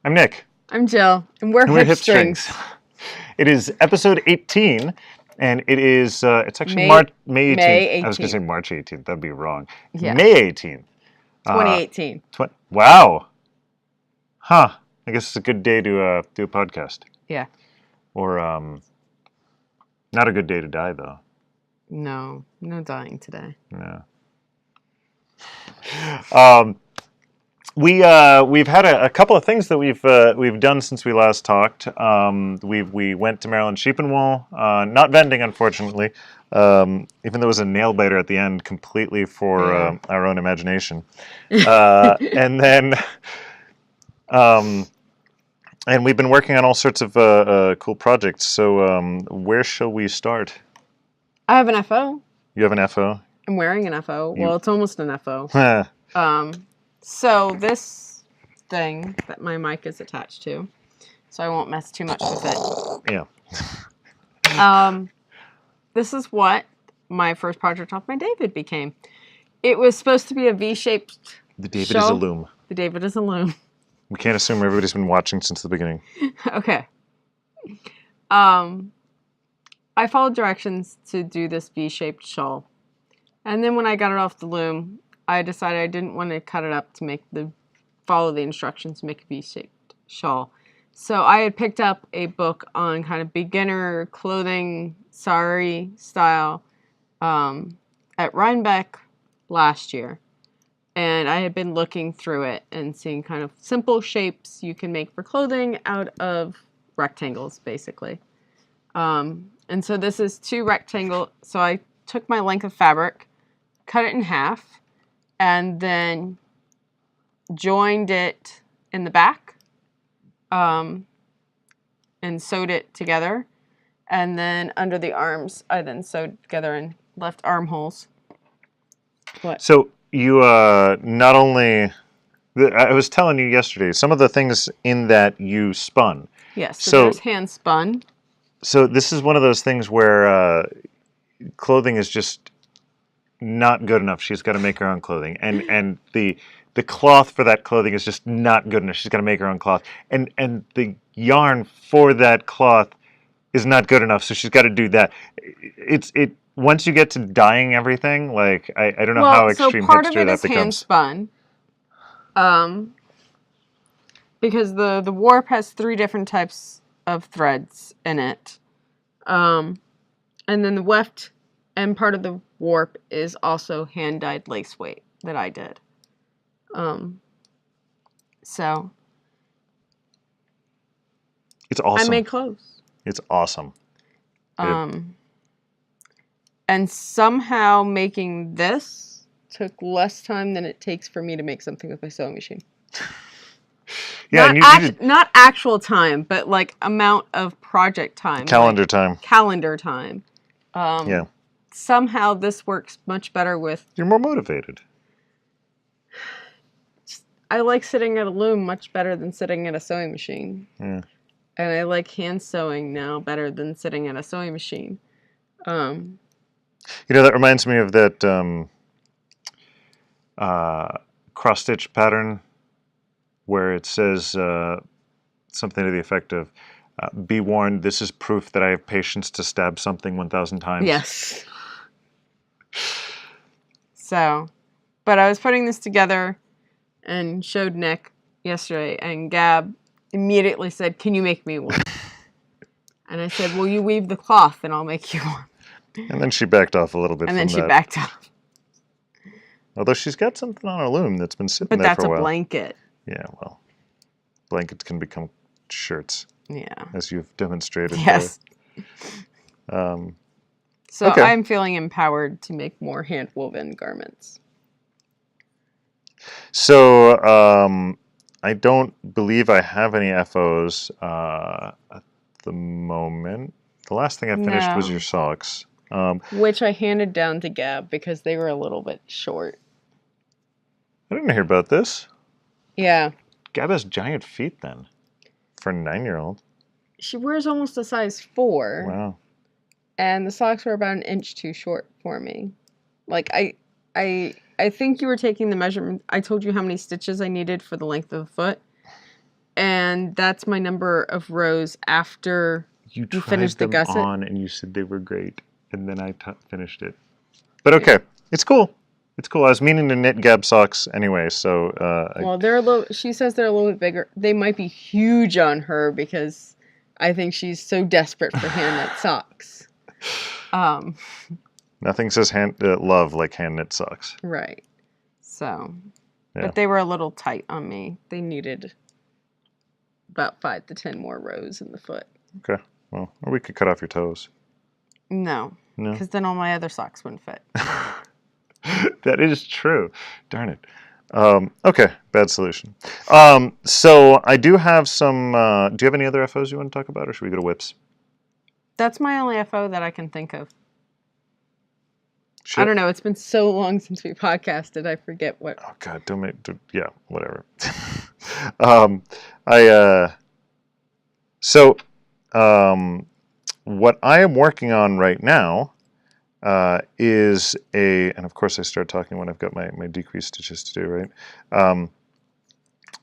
I'm Nick. I'm Jill, and we're Hipstrings. Hipstrings. It is episode 18, and it is, it's actually May 18th. May I was going to 18th. say March 18th. That'd be wrong. Yeah. May 18th. 2018. Wow. Huh. I guess it's a good day to do a podcast. Yeah. Or, not a good day to die, though. No dying today. No. We've had a couple of things that we've done since we last talked. We went to Maryland Sheep and Wool, not vending, unfortunately, even though it was a nail biter at the end, completely for our own imagination. And then, and we've been working on all sorts of cool projects. So where shall we start? I have an FO. You have an FO? I'm wearing an FO. Well, it's almost an FO. So this thing that my mic is attached to, so I won't mess too much with it. Yeah. This is what my first project off my David became. It was supposed to be a V-shaped The David show. is a loom. The David is a loom. We can't assume everybody's been watching since the beginning. Okay. I followed directions to do this V-shaped shawl. And then when I got it off the loom, I decided I didn't want to cut it up to follow the instructions to make a V-shaped shawl. So I had picked up a book on kind of beginner clothing, sari style at Rhinebeck last year. And I had been looking through it and seeing kind of simple shapes you can make for clothing out of rectangles, basically. And so this is 2 rectangles. So I took my length of fabric, cut it in half, and then joined it in the back and sewed it together. And then under the arms, I then sewed together and left armholes. What? So you not only... I was telling you yesterday, some of the things in that you spun. Yes, so there's hand spun. So this is one of those things where clothing is just not good enough. She's got to make her own clothing, and the cloth for that clothing is just not good enough. She's got to make her own cloth, and the yarn for that cloth is not good enough. So she's got to do that. It once you get to dyeing everything, like I don't know how extreme part hipster of it that is becomes. Hand spun, because the warp has 3 different types of threads in it, and then the weft and part of the warp is also hand dyed lace weight that I did. So It's awesome. I made clothes. It's awesome. And somehow making this took less time than it takes for me to make something with my sewing machine. Yeah, not actual time, but like amount of project time. Calendar time. Calendar time. Yeah. Somehow this works much better with... You're more motivated. I like sitting at a loom much better than sitting at a sewing machine. Yeah. And I like hand sewing now better than sitting at a sewing machine. You know, that reminds me of that cross-stitch pattern where it says something to the effect of, be warned, this is proof that I have patience to stab something 1,000 times. Yes. So, but I was putting this together and showed Nick yesterday, and Gab immediately said, "Can you make me one?" And I said, "Well, you weave the cloth and I'll make you one." And then she backed off a little bit and from then she that. backed off. Although she's got something on her loom that's been sitting But there that's for a while. a blanket. Yeah, well, blankets can become shirts. Yeah. As you've demonstrated. Yes. So okay. I'm feeling empowered to make more hand-woven garments. So I don't believe I have any FOs at the moment. The last thing I finished was your socks. Which I handed down to Gab because they were a little bit short. I didn't hear about this. Yeah. Gab has giant feet then. For a 9-year-old. She wears almost a size 4. Wow. And the socks were about an inch too short for me. Like, I think you were taking the measurement. I told you how many stitches I needed for the length of the foot. and that's my number of rows after You you tried finish the them gusset. on and you said they were great, and then I finished it. But okay, it's cool. It's cool. I was meaning to knit Gab socks anyway, so Well, they're a little. She says they're a little bit bigger. They might be huge on her because I think she's so desperate for hand knit socks. Nothing says love like hand knit socks. Right. So, Yeah. but they were a little tight on me. They needed about 5 to 10 more rows in the foot. Okay. Well, or we could cut off your toes. No, No. because then all my other socks wouldn't fit. That is true. Darn it. Okay, bad solution. So I do have some. Do you have any other FOs you want to talk about, or should we go to whips? That's my only FO that I can think of. Sure. I don't know. It's been so long since we podcasted. I forget what. Oh God, yeah, whatever. I so what I am working on right now is and of course I start talking when I've got my decrease stitches to do, right?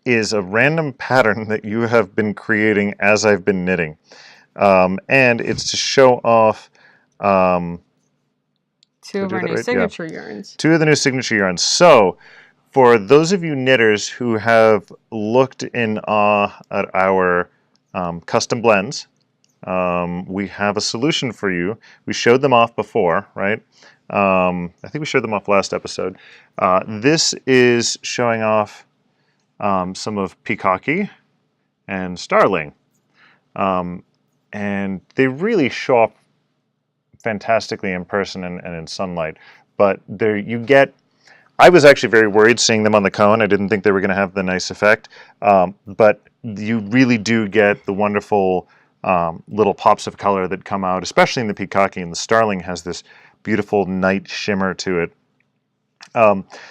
Is a random pattern that you have been creating as I've been knitting, and it's to show off. Two of our new signature yarns. Two of the new signature yarns. So, for those of you knitters who have looked in awe at our custom blends, we have a solution for you. We showed them off before, right? I think we showed them off last episode. This is showing off some of Peacocky and Starling. And they really show up fantastically in person and in sunlight. But there you get, I was actually very worried seeing them on the cone. I didn't think they were going to have the nice effect. But you really do get the wonderful little pops of color that come out, especially in the Peacocky, and the Starling has this beautiful night shimmer to it.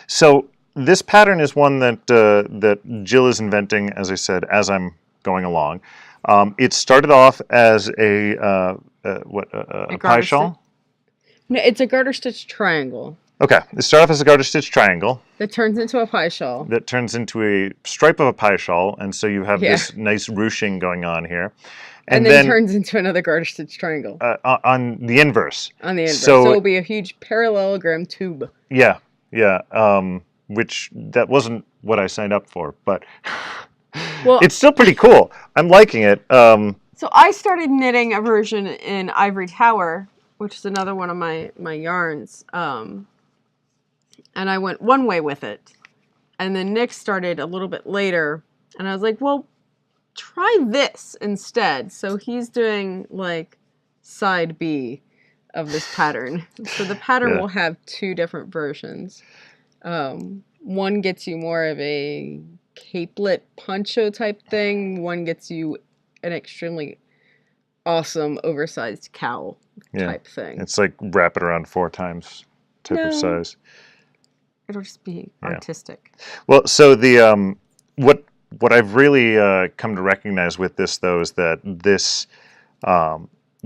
So this pattern is one that Jill is inventing, as I said, as I'm going along. It started off as a pie shawl? No, it's a garter stitch triangle. Okay, it started off as a garter stitch triangle. That turns into a pie shawl. That turns into a stripe of a pie shawl, and so you have this nice ruching going on here. And then turns into another garter stitch triangle. On the inverse. On the inverse. So it'll be a huge parallelogram tube. Yeah. Which, that wasn't what I signed up for, but well, it's still pretty cool. I'm liking it. So I started knitting a version in Ivory Tower, which is another one of my yarns. And I went one way with it. And then Nick started a little bit later. And I was like, well, try this instead. So he's doing like side B of this pattern. So the pattern will have two different versions. One gets you more of a capelet poncho type thing. One gets you an extremely awesome oversized cowl type thing. It's like wrap it around 4 times type of size. It'll just be artistic. Well, so the what I've really come to recognize with this though is that this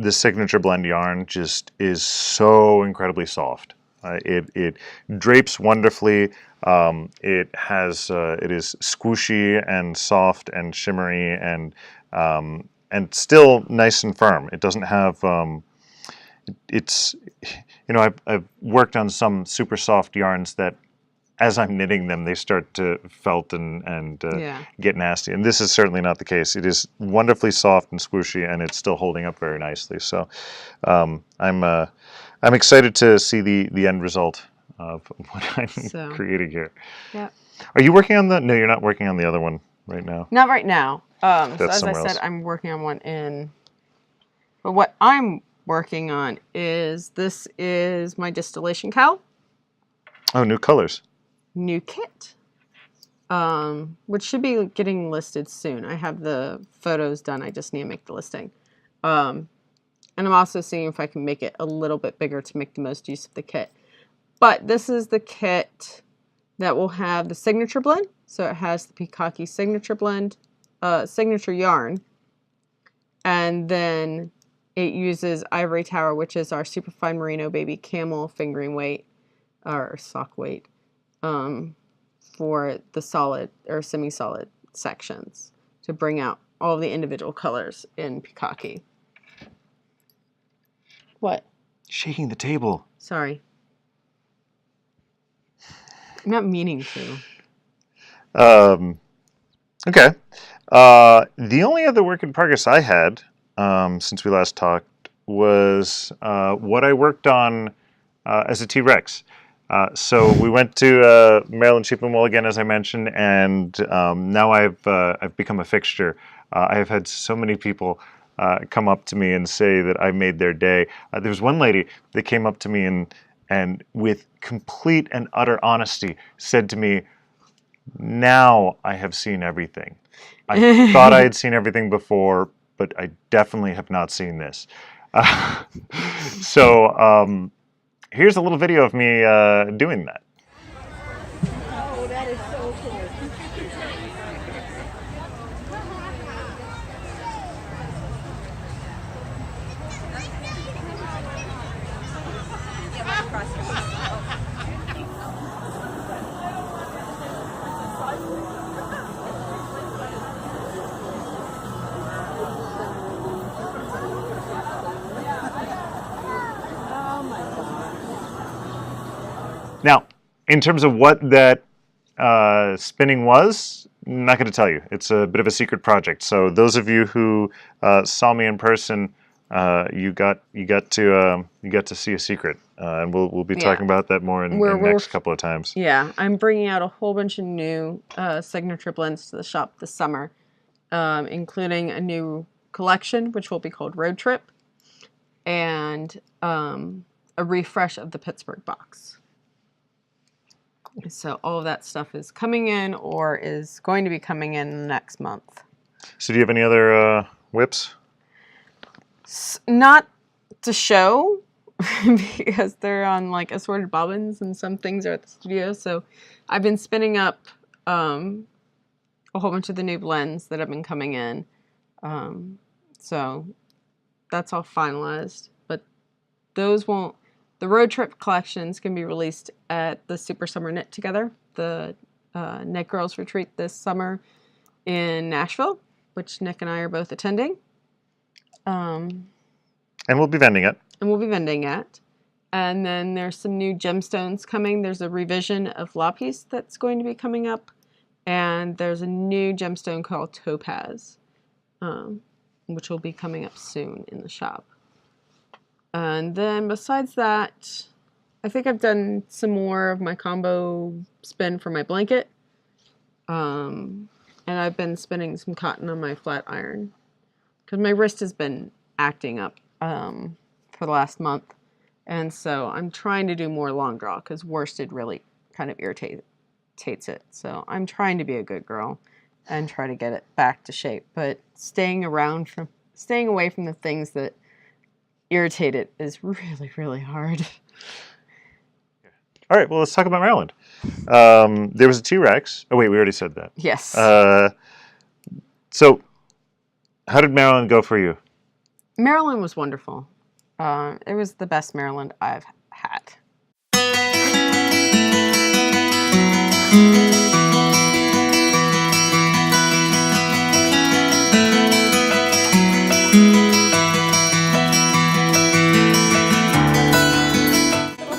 signature blend yarn just is so incredibly soft. It drapes wonderfully. It is squishy and soft and shimmery and still nice and firm. It doesn't have I've worked on some super soft yarns that as I'm knitting them they start to felt and get nasty, and this is certainly not the case. It is wonderfully soft and squishy, and it's still holding up very nicely. So I'm excited to see the end result of what I'm creating here. Yeah. Are you working on No, you're not working on the other one right now. Not right now. So as I said, I'm working on one but what I'm working on this is my distillation cowl. Oh, new colors. New kit. Which should be getting listed soon. I have the photos done. I just need to make the listing. And I'm also seeing if I can make it a little bit bigger to make the most use of the kit. But this is the kit that will have the signature blend. So it has the Peacocky signature blend, signature yarn. And then it uses Ivory Tower, which is our superfine merino baby camel fingering weight, or sock weight, for the solid or semi-solid sections. to bring out all the individual colors in Pikaki. What? Shaking the table. Sorry. I'm not meaning to. Okay. The only other work in progress I had since we last talked was what I worked on as a T-Rex. So we went to Maryland Sheep and Wool again, as I mentioned, and now I've become a fixture. I have had so many people come up to me and say that I made their day. There was one lady that came up to me and with complete and utter honesty said to me, "Now I have seen everything. I thought I had seen everything before, but I definitely have not seen this." So here's a little video of me doing that. Oh, that is so cool. Now, in terms of what that spinning was, I'm not going to tell you. It's a bit of a secret project. So those of you who saw me in person, you got to see a secret, and we'll be talking about that more in next couple of times. Yeah, I'm bringing out a whole bunch of new signature blends to the shop this summer, including a new collection which will be called Road Trip, and a refresh of the Pittsburgh box. So all of that stuff is coming in or is going to be coming in next month. So do you have any other whips? Not to show because they're on like assorted bobbins and some things are at the studio. So I've been spinning up a whole bunch of the new blends that have been coming in. So that's all finalized. But those won't... The Road Trip collections can be released at the Super Summer Knit Together, the Knit Girls Retreat this summer in Nashville, which Nick and I are both attending. And we'll be vending it. And then there's some new gemstones coming. There's a revision of Lapis that's going to be coming up. And there's a new gemstone called Topaz, which will be coming up soon in the shop. And then besides that, I think I've done some more of my combo spin for my blanket. And I've been spinning some cotton on my flat iron because my wrist has been acting up for the last month. And so I'm trying to do more long draw because worsted really kind of irritates it. So I'm trying to be a good girl and try to get it back to shape. But staying away from the things that irritate it is really, really hard. All right, well, let's talk about Maryland. There was a T-Rex. Oh, wait, we already said that. Yes. So how did Maryland go for you? Maryland was wonderful. It was the best Maryland I've had.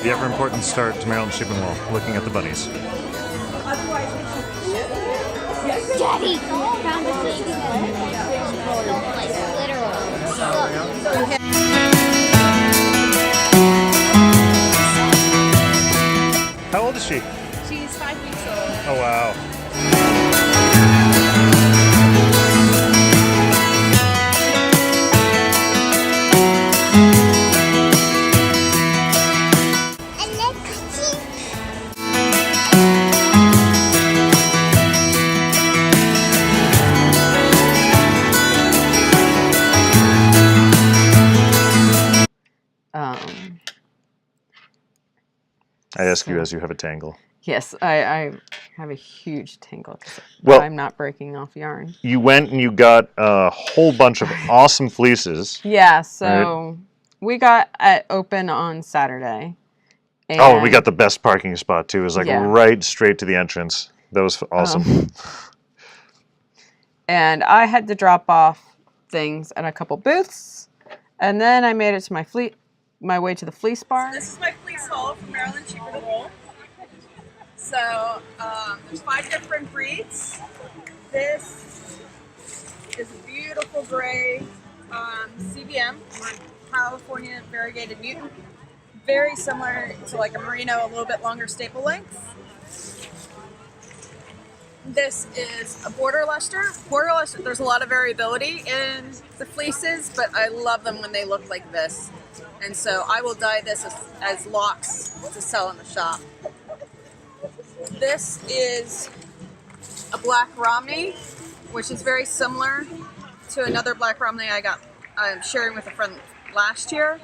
The ever-important start to Maryland Sheep and Wool, looking at the bunnies. Daddy found the thing. Like literal. Look. How old is she? She's 5 weeks old. Oh, wow. I ask you as you have a tangle. Yes, I have a huge tangle. Well, I'm not breaking off yarn. You went and you got a whole bunch of awesome fleeces. Yeah, so we got it open on Saturday. And we got the best parking spot too. It was like right straight to the entrance. That was awesome. And I had to drop off things at a couple booths, and then I made it to my way to the fleece bar. This is my fleece haul from Maryland Cheaper to Wool. So there's 5 different breeds. This is a beautiful gray CBM, California variegated mutant. Very similar to like a merino, a little bit longer staple length. This is a border luster. Border luster, there's a lot of variability in the fleeces, but I love them when they look like this. And so I will dye this as locks to sell in the shop. This is a black Romney, which is very similar to another black Romney I'm sharing with a friend last year.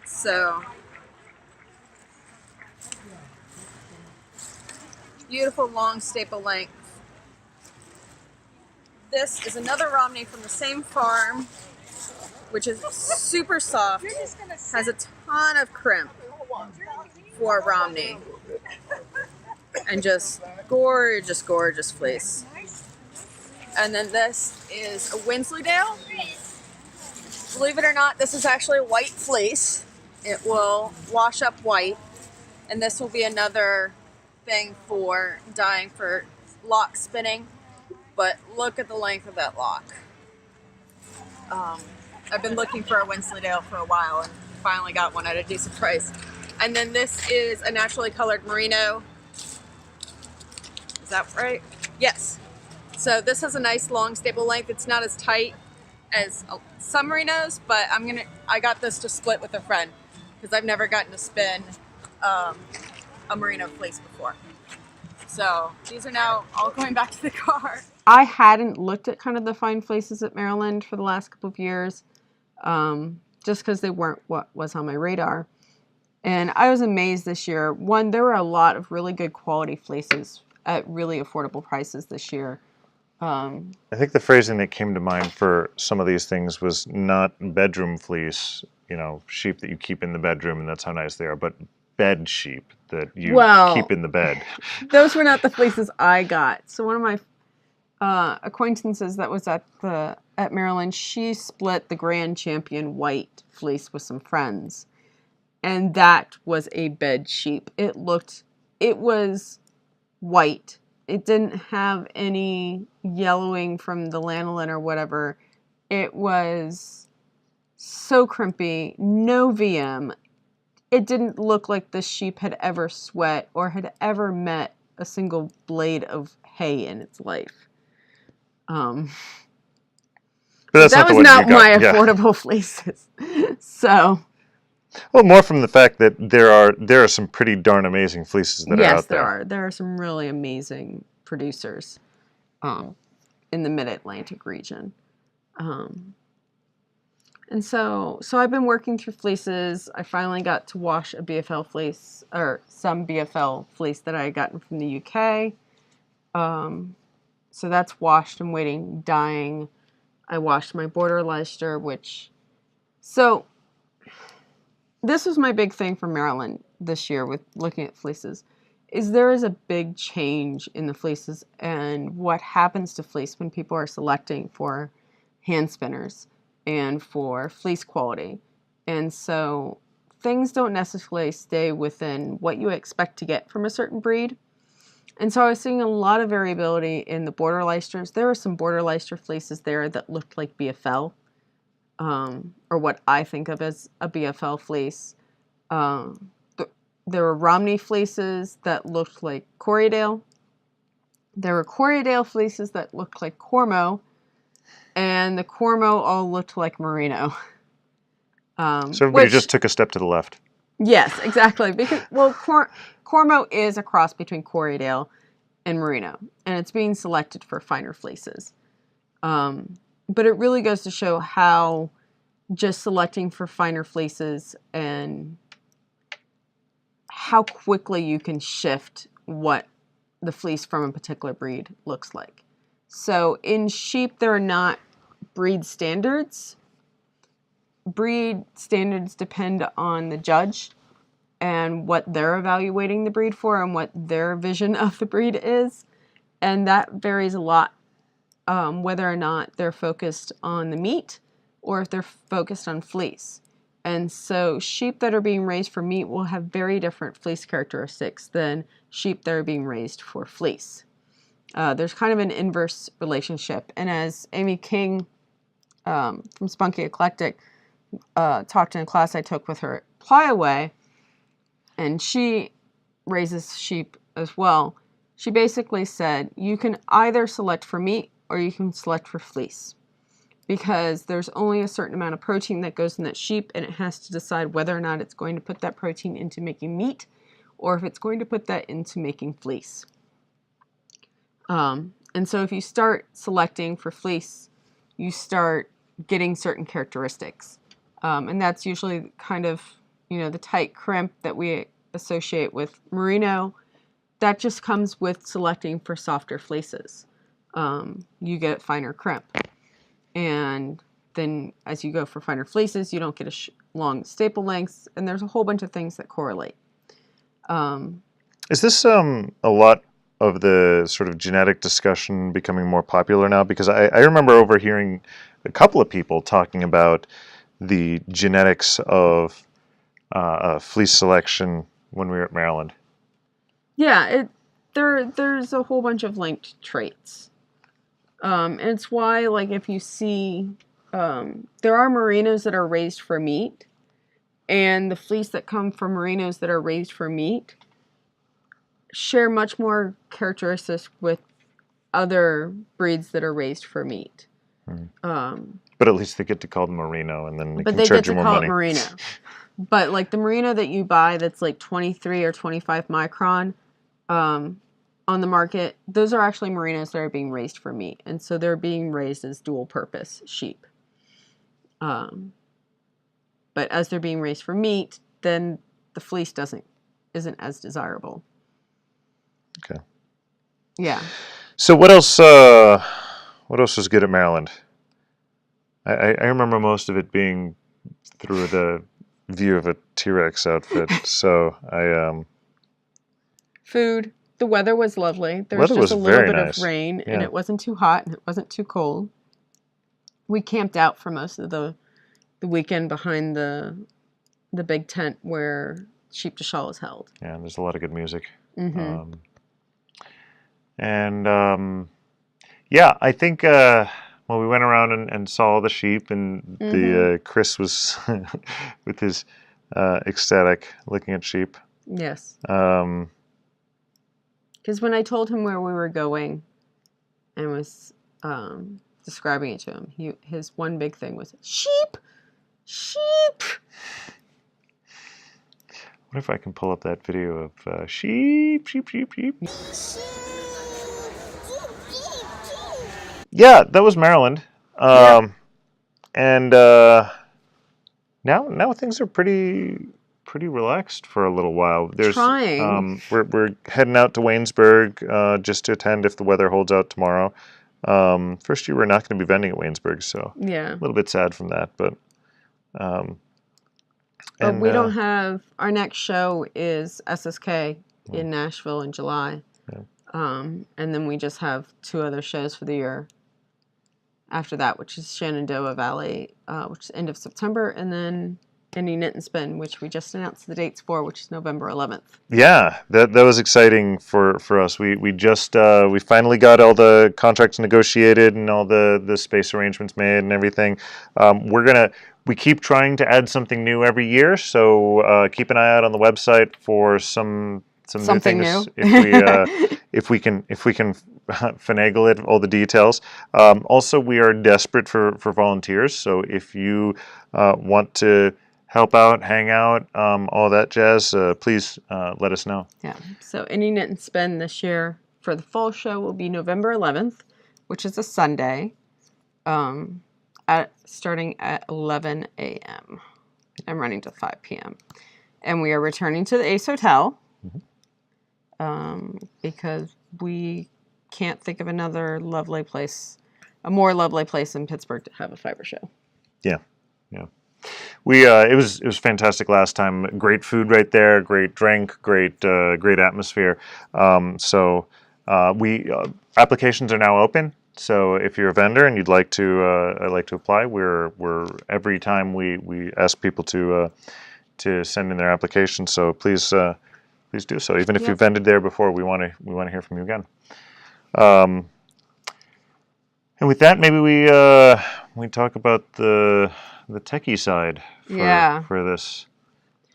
So beautiful long staple length. This is another Romney from the same farm, which is super soft, has a ton of crimp for a Romney, and just gorgeous, gorgeous fleece. And then this is a Wensleydale. Believe it or not, this is actually a white fleece. It will wash up white, and this will be another thing for dyeing for lock spinning. But look at the length of that lock. I've been looking for a Wensleydale for a while and finally got one at a decent price. And then this is a naturally colored merino. Is that right? Yes. So this has a nice long staple length. It's not as tight as some merinos, but I got this to split with a friend because I've never gotten to spin a merino fleece before. So these are now all going back to the car. I hadn't looked at kind of the fine fleeces at Maryland for the last couple of years, just because they weren't what was on my radar. And I was amazed this year. One, there were a lot of really good quality fleeces at really affordable prices this year. I think the phrasing that came to mind for some of these things was not bedroom fleece, sheep that you keep in the bedroom and that's how nice they are, but bed sheep that you keep in the bed. Those were not the fleeces I got. So one of my acquaintances that was at Maryland, she split the Grand Champion white fleece with some friends, and that was a bed sheep. It was white. It didn't have any yellowing from the lanolin or whatever. It was so crimpy, no VM. It didn't look like the sheep had ever sweat or had ever met a single blade of hay in its life. But that's that was not my affordable fleeces. So, well, more from the fact that there are some pretty darn amazing fleeces that are out there. Yes, there are some really amazing producers in the Mid-Atlantic region. And so I've been working through fleeces. I finally got to wash a BFL fleece, or some BFL fleece that I had gotten from the UK. So that's washed and waiting, dyeing. I washed my border Leicester, so this was my big thing for Maryland this year with looking at fleeces, is there is a big change in the fleeces and what happens to fleece when people are selecting for hand spinners and for fleece quality. And so things don't necessarily stay within what you expect to get from a certain breed. And so I was seeing a lot of variability in the border Leicesters. There were some border Leicester fleeces there that looked like BFL, or what I think of as a BFL fleece. There were Romney fleeces that looked like Corriedale. There were Corriedale fleeces that looked like Cormo, and the Cormo all looked like Merino. So everybody just took a step to the left. Yes, exactly. Because Cormo is a cross between Corriedale and Merino, and it's being selected for finer fleeces. But it really goes to show how just selecting for finer fleeces and how quickly you can shift what the fleece from a particular breed looks like. So in sheep, there are not breed standards. Breed standards depend on the judge and what they're evaluating the breed for and what their vision of the breed is. And that varies a lot whether or not they're focused on the meat or if they're focused on fleece. And so sheep that are being raised for meat will have very different fleece characteristics than sheep that are being raised for fleece. There's kind of an inverse relationship. And as Amy King from Spunky Eclectic talked in a class I took with her at Plyaway, and she raises sheep as well, she basically said you can either select for meat or you can select for fleece, because there's only a certain amount of protein that goes in that sheep, and it has to decide whether or not it's going to put that protein into making meat or if it's going to put that into making fleece. And so if you start selecting for fleece, you start getting certain characteristics. And that's usually kind of, the tight crimp that we associate with merino. That just comes with selecting for softer fleeces. You get finer crimp. And then as you go for finer fleeces, you don't get long staple lengths, and there's a whole bunch of things that correlate. Is this a lot of the sort of genetic discussion becoming more popular now? Because I remember overhearing a couple of people talking about the genetics of fleece selection when we were at Maryland. Yeah, there's a whole bunch of linked traits. And it's why, like, if you see, there are merinos that are raised for meat, and the fleece that come from merinos that are raised for meat share much more characteristics with other breeds that are raised for meat. But at least they get to call them merino, and then they But can they charge get you to more call money. it merino. But like the merino that you buy that's like 23 or 25 micron on the market, those are actually merinos that are being raised for meat. And so they're being raised as dual purpose sheep. But as they're being raised for meat, then the fleece isn't as desirable. Okay. Yeah. So what else was good at Maryland? I remember most of it being through the view of a T-Rex outfit. So Food. The weather was lovely. There was Weather just a was little very bit nice. of rain, and Yeah. it wasn't too hot and it wasn't too cold. We camped out for most of the weekend behind the big tent where Sheep to Shawl is held. Yeah, there's a lot of good music. Mm-hmm. Yeah, I think we went around and saw the sheep, and the Chris was with his ecstatic looking at sheep. Yes. Because when I told him where we were going and was describing it to him, his one big thing was sheep, sheep. What if I can pull up that video of sheep, sheep, sheep, sheep? Yeah, that was Maryland. And now things are pretty relaxed for a little while. Trying. We're heading out to Waynesburg just to attend if the weather holds out tomorrow. First year we're not going to be vending at Waynesburg, so Yeah. a little bit sad from that, but. But we don't have, our next show is SSK in Nashville in July. Yeah. And then we just have 2 other shows for the year after that, which is Shenandoah Valley, which is end of September, and then Indie Knit and Spin, which we just announced the dates for, which is November 11th. Yeah, that was exciting for us. We just we finally got all the contracts negotiated and all the space arrangements made and everything. We keep trying to add something new every year, so keep an eye out on the website for some Something new things new. if we can finagle it, all the details. Also, we are desperate for volunteers, so if you want to help out, hang out, all that jazz, please let us know. Yeah. So Indie Knit and Spin this year for the fall show will be November 11th, which is a Sunday, starting at 11 a.m. and running to 5 p.m. And we are returning to the Ace Hotel because we can't think of another a more lovely place in Pittsburgh to have a fiber show. Yeah. We it was fantastic last time. Great food right there, great drink, great atmosphere. So applications are now open. So if you're a vendor and you'd like to apply, we're every time we ask people to send in their application. So please do so. Even if Yep. you've vended there before, we want to hear from you again. And with that, maybe we talk about the techie side for this.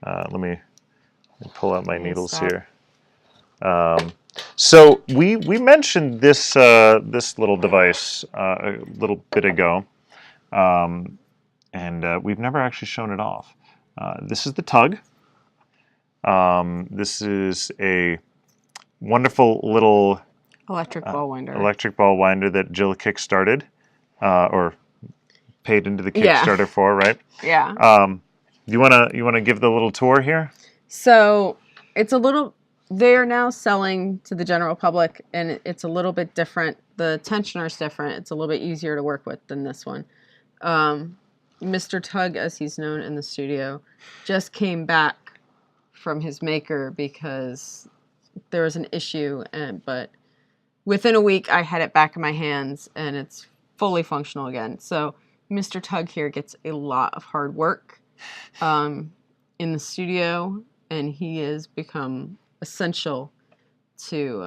Let me pull out my needles stop. here. So we mentioned this little device a little bit ago, and we've never actually shown it off. This is the tug. This is a wonderful little Electric ball winder. electric ball winder that Jill kickstarted, or paid into the Kickstarter for, right? Yeah. You wanna give the little tour here? So it's a little. They are now selling to the general public, and it's a little bit different. The tensioner is different. It's a little bit easier to work with than this one. Mr. Tug, as he's known in the studio, just came back from his maker because there was an issue, but within a week I had it back in my hands and it's fully functional again. So Mr. Tug here gets a lot of hard work in the studio, and he has become essential to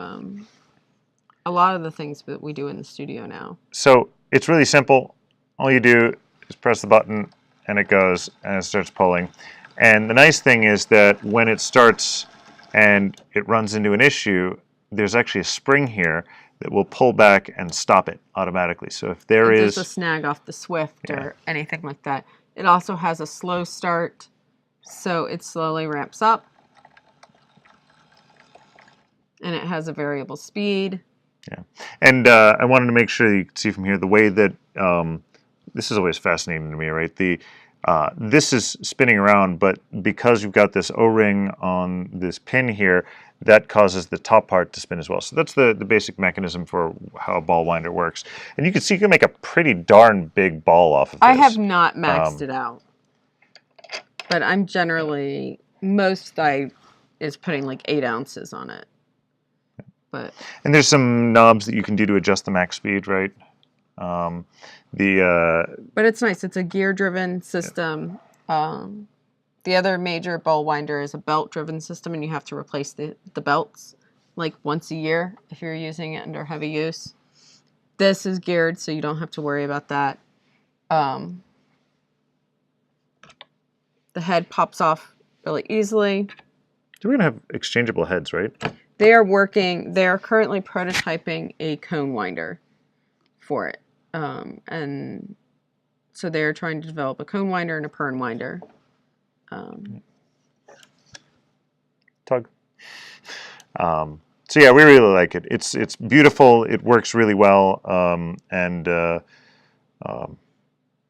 a lot of the things that we do in the studio now. So it's really simple. All you do is press the button and it goes and it starts pulling. And the nice thing is that when it starts and it runs into an issue, there's actually a spring here that will pull back and stop it automatically. So if If there's a is snag off the Swift or anything like that. It also has a slow start, so it slowly ramps up. And it has a variable speed. Yeah, and I wanted to make sure you could see from here the way that this is always fascinating to me, right? This is spinning around, but because you've got this O-ring on this pin here, that causes the top part to spin as well. So that's the basic mechanism for how a ball winder works. And you can see you can make a pretty darn big ball off of this. I have not maxed it out, but I'm generally, most I is putting like 8 ounces on it. But And there's some knobs that you can do to adjust the max speed, right? but it's nice. It's a gear-driven system. The other major ball winder is a belt-driven system, and you have to replace the belts like once a year if you're using it under heavy use. This is geared, so you don't have to worry about that. The head pops off really easily. We're gonna have exchangeable heads, right? They are currently prototyping a cone winder for it. And so they're trying to develop a cone winder and a pern winder. Tug. So yeah, we really like it. It's beautiful. It works really well.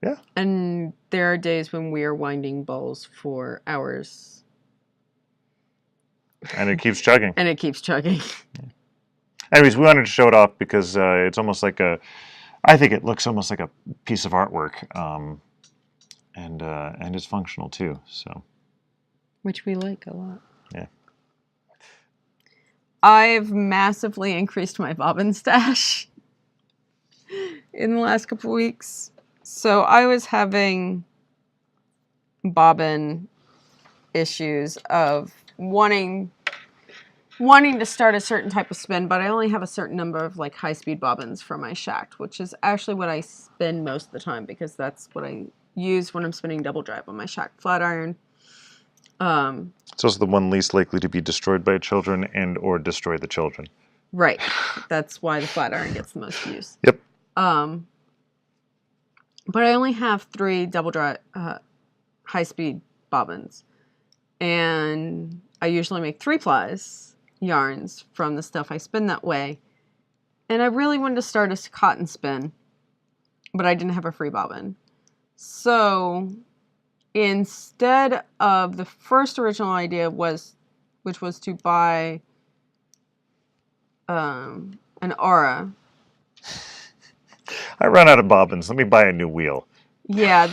Yeah. And there are days when we are winding bowls for hours. And it keeps chugging. And it keeps chugging. Anyways, we wanted to show it off because it's almost like I think it looks almost like a piece of artwork, and it's functional too. So. Which we like a lot. Yeah. I've massively increased my bobbin stash in the last couple of weeks. So I was having bobbin issues of wanting to start a certain type of spin, but I only have a certain number of like high-speed bobbins for my shaft, which is actually what I spin most of the time because that's what I use when I'm spinning double drive on my shaft flat iron. It's also the one least likely to be destroyed by children and or destroy the children. Right. That's why the flat iron gets the most use. Yep. But I only have 3 double drive high-speed bobbins. And I usually make 3-plies yarns from the stuff I spin that way. And I really wanted to start a cotton spin, but I didn't have a free bobbin. So instead of the first original idea which was to buy an Aura. I run out of bobbins. Let me buy a new wheel. Yeah,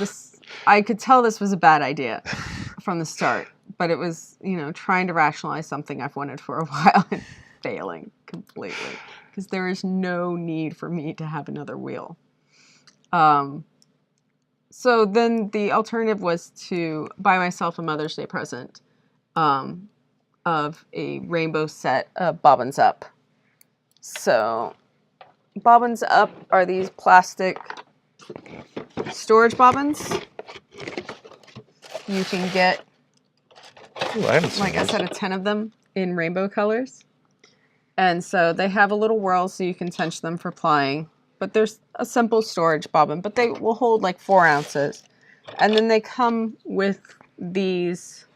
I could tell this was a bad idea from the start. But it was, trying to rationalize something I've wanted for a while and failing completely. because there is no need for me to have another wheel. So then the alternative was to buy myself a Mother's Day present of a rainbow set of Bobbins Up. So Bobbins Up are these plastic storage bobbins. You can get, Ooh, I haven't seen like I those. said, a 10 of them in rainbow colors. And so they have a little whirl so you can cinch them for plying. But there's a simple storage bobbin, but they will hold like 4 ounces. And then they come with these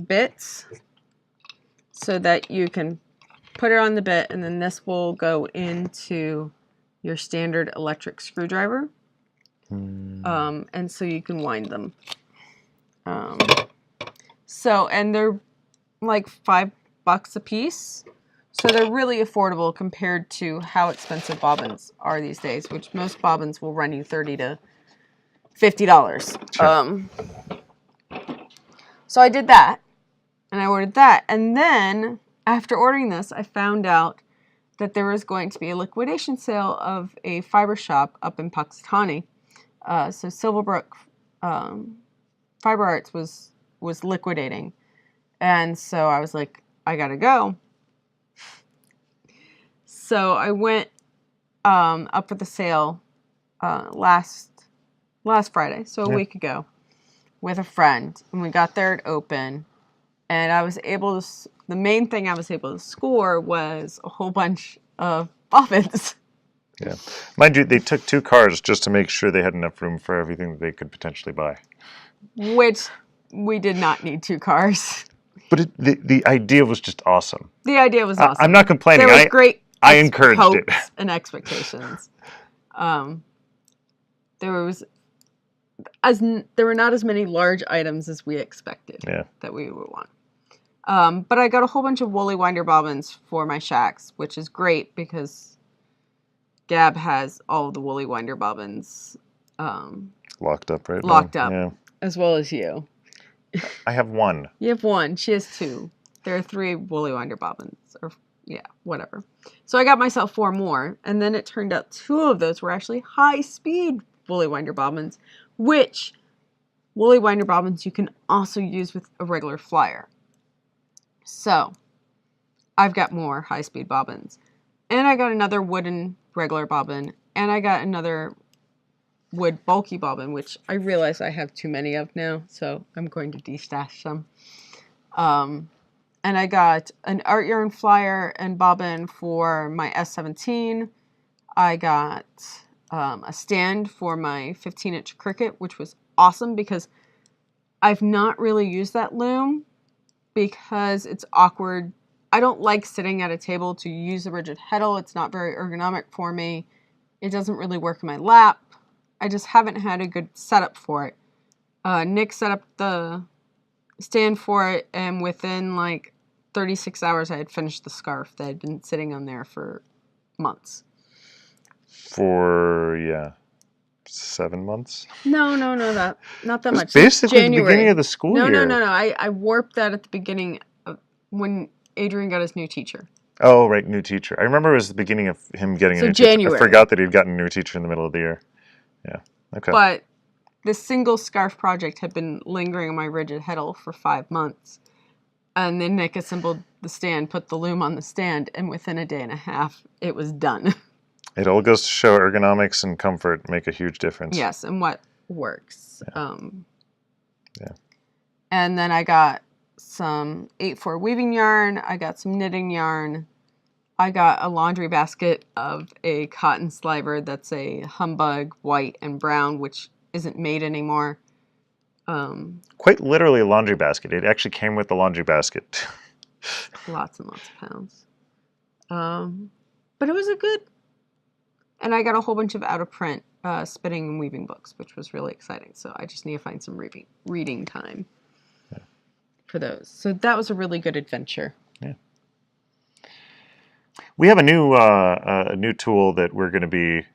bits so that you can put it on the bit, and then this will go into your standard electric screwdriver. And so you can wind them. And they're like $5 a piece. So they're really affordable compared to how expensive bobbins are these days, which most bobbins will run you $30 to $50. Sure. So I did that, and I ordered that. And then after ordering this, I found out that there was going to be a liquidation sale of a fiber shop up in Puxatawny. So Silverbrook Fiber Arts was liquidating. And so I was like, I gotta go. So I went up for the sale last Friday, so a week ago, with a friend, and we got there at open, and I was able to. The main thing I was able to score was a whole bunch of bobbins. Yeah, mind you, they took 2 cars just to make sure they had enough room for everything that they could potentially buy. Which we did not need 2 cars. But the idea was just awesome. The idea was awesome. I'm not complaining. There was great. I encouraged it. Hopes and expectations. There were not as many large items as we expected that we would want. But I got a whole bunch of woolly winder bobbins for my shacks, which is great because Gab has all of the woolly winder bobbins Locked up, right? locked up, Yeah. as well as you. I have 1. You have 1. She has 2. There are 3 woolly winder bobbins, or whatever. So I got myself 4 more, and then it turned out 2 of those were actually high-speed woolly winder bobbins, which woolly winder bobbins you can also use with a regular flyer. So I've got more high-speed bobbins, and I got another wooden regular bobbin, and I got another wood bulky bobbin, which I realize I have too many of now, so I'm going to destash some. And I got an art yarn flyer and bobbin for my S17. I got a stand for my 15-inch Cricut, which was awesome because I've not really used that loom because it's awkward. I don't like sitting at a table to use a rigid heddle. It's not very ergonomic for me. It doesn't really work in my lap. I just haven't had a good setup for it. Nick set up the stand for it, and within like 36 hours I had finished the scarf that had been sitting on there for months. For 7 months. No, not that much. Basically, January. the beginning of the school year. No. I warped that at the beginning of when Adrian got his new teacher. Oh, right, new teacher. I remember it was the beginning of him getting a new January. teacher. I forgot that he'd gotten a new teacher in the middle of the year. Yeah. Okay. But this single scarf project had been lingering on my rigid heddle for 5 months. And then Nick assembled the stand, put the loom on the stand, and within a day and a half, it was done. It all goes to show ergonomics and comfort make a huge difference. Yes, and what works. Yeah. And then I got some 8/4 weaving yarn. I got some knitting yarn. I got a laundry basket of a cotton sliver that's a humbug white and brown, which isn't made anymore. Quite literally a laundry basket. It actually came with the laundry basket. Lots and lots of pounds. But it was a good... And I got a whole bunch of out-of-print spinning and weaving books, which was really exciting. So I just need to find some reading time for those. So that was a really good adventure. Yeah. We have a new tool that we're going to be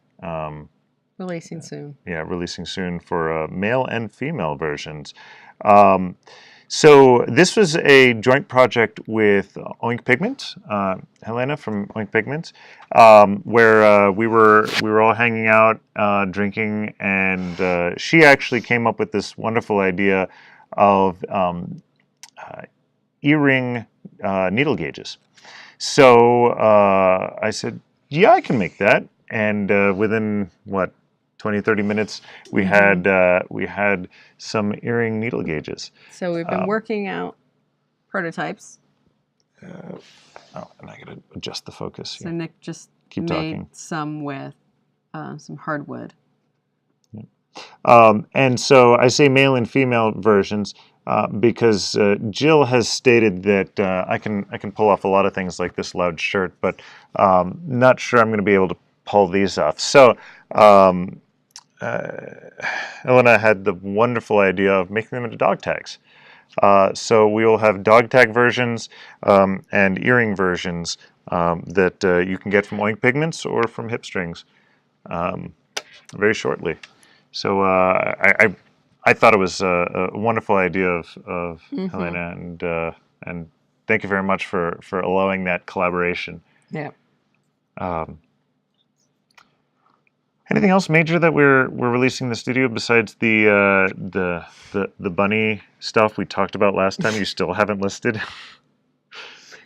Releasing soon. releasing soon for male and female versions. So this was a joint project with Oink Pigment, Helena from Oink Pigment, where we were all hanging out, drinking, and she actually came up with this wonderful idea of earring needle gauges. So I said, yeah, I can make that. And within, 20-30 minutes, we had some earring needle gauges. So we've been working out prototypes. Oh, and I got to adjust the focus So here. Nick just Keep made talking. some with some hardwood. And so I say male and female versions because Jill has stated that I can pull off a lot of things like this loud shirt, but not sure I'm going to be able to pull these off. So Elena had the wonderful idea of making them into dog tags. So we will have dog tag versions and earring versions that you can get from Oink Pigments or from Hipstrings very shortly. So I thought it was a wonderful idea of Helena, and thank you very much for allowing that collaboration. Yeah. Anything else major that we're releasing in the studio besides the bunny stuff we talked about last time? You still haven't listed.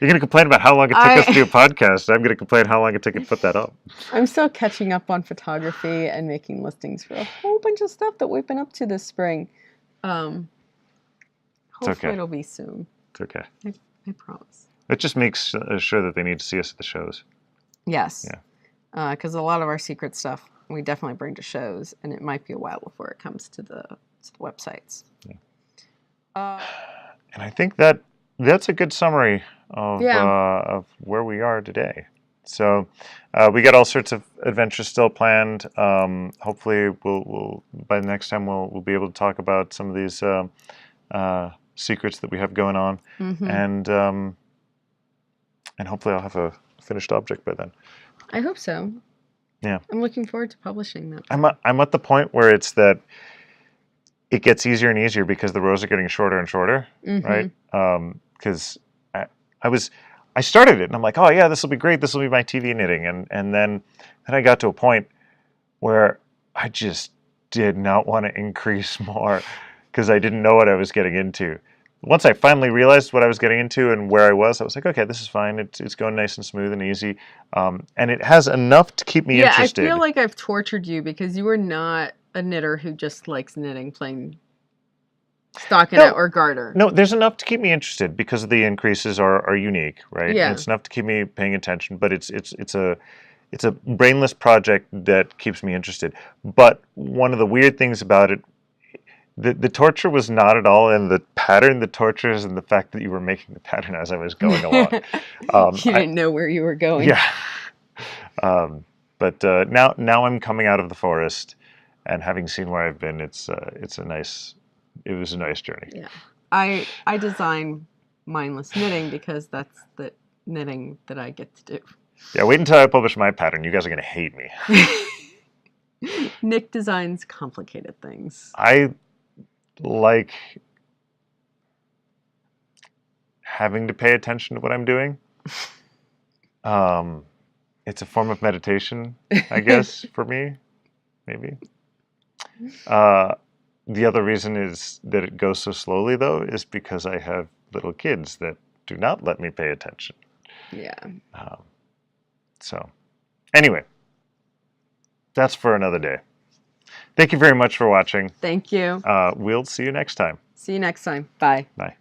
You're going to complain about how long it took us to do a podcast. I'm going to complain how long it took to put that up. I'm still catching up on photography and making listings for a whole bunch of stuff that we've been up to this spring. Hopefully okay. it'll be soon. It's okay. I promise. It just makes sure that they need to see us at the shows. Yes. Yeah. Because a lot of our secret stuff we definitely bring to shows, and it might be a while before it comes to the websites. Yeah. And I think that's a good summary of where we are today. So we got all sorts of adventures still planned. Hopefully, we'll by the next time we'll be able to talk about some of these secrets that we have going on, and hopefully I'll have a finished object by then. I hope so. Yeah, I'm looking forward to publishing that. I'm at the point where it's that it gets easier and easier because the rows are getting shorter and shorter, right? Because I started it and I'm like, oh yeah, this will be great. This will be my TV knitting, and then I got to a point where I just did not want to increase more because I didn't know what I was getting into. Once I finally realized what I was getting into and where I was like, okay, this is fine. It's going nice and smooth and easy, and it has enough to keep me interested. I feel like I've tortured you because you are not a knitter who just likes knitting plain stockinette or garter. No, there's enough to keep me interested because the increases are unique, right? Yeah. And it's enough to keep me paying attention, but it's a brainless project that keeps me interested. But one of the weird things about it, the torture was not at all in the pattern. The torture is in the fact that you were making the pattern as I was going along. You didn't know where you were going. Yeah. But now I'm coming out of the forest, and having seen where I've been, it was a nice journey. Yeah. I design mindless knitting because that's the knitting that I get to do. Yeah, wait until I publish my pattern. You guys are going to hate me. Nick designs complicated things. I like having to pay attention to what I'm doing. It's a form of meditation, I guess, for me, maybe. The other reason is that it goes so slowly, though, is because I have little kids that do not let me pay attention. Yeah. So, anyway, that's for another day. Thank you very much for watching. Thank you. We'll see you next time. See you next time. Bye. Bye.